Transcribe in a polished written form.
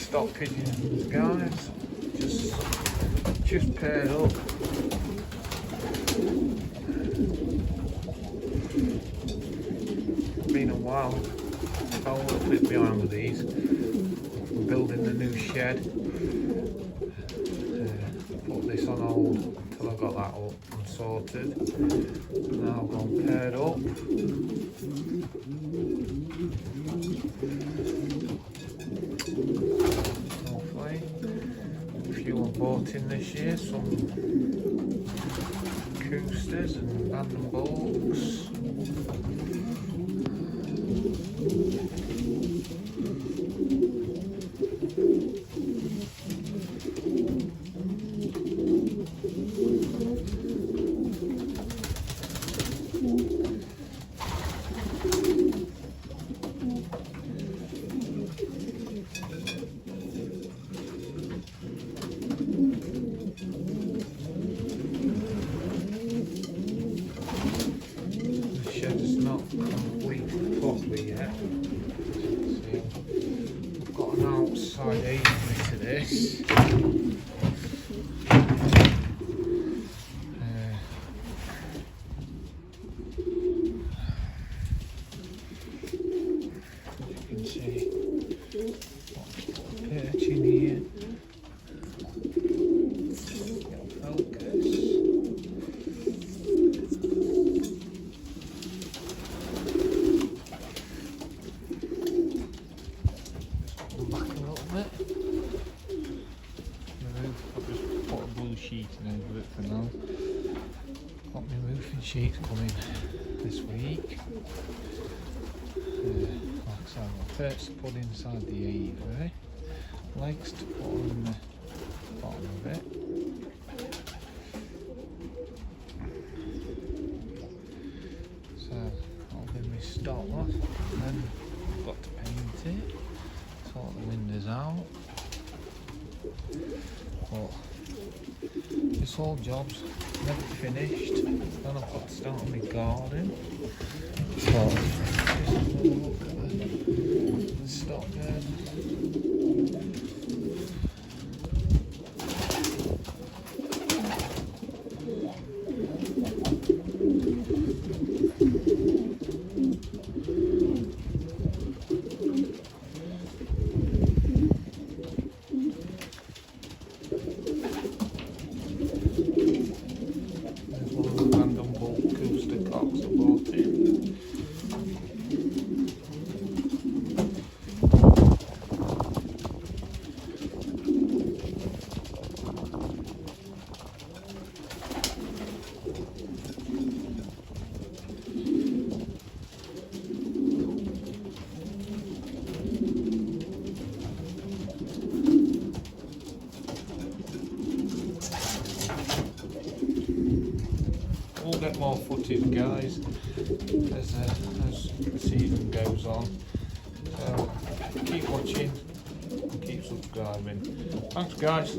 stock pigeons, guys. Just paired up. Been a while. Fell a little bit behind with these. We're building the new shed. Put this on hold until I got that up and sorted. Now I've gone paired up. Hopefully. A few I bought in this year, some coasters and random bulks. The shed is not complete properly yet. See, I've got an outside apron to this. You can see perch in here. Focus. Back a little bit. I'll just put a blue sheet over it for now. Got my roofing sheets coming this week. Like I said, I've got perch to put inside the aviary, legs to put on the bottom of it. So that'll be my stop off, and then I've got to paint it, sort the windows out. But this whole job's never finished. Then I've got to start on my garden. So just have a look at the stock there. There's one of the random bulk coaster cocks I bought in. We'll get more footage, guys, as the season goes on. So keep watching and keep subscribing. Thanks, guys.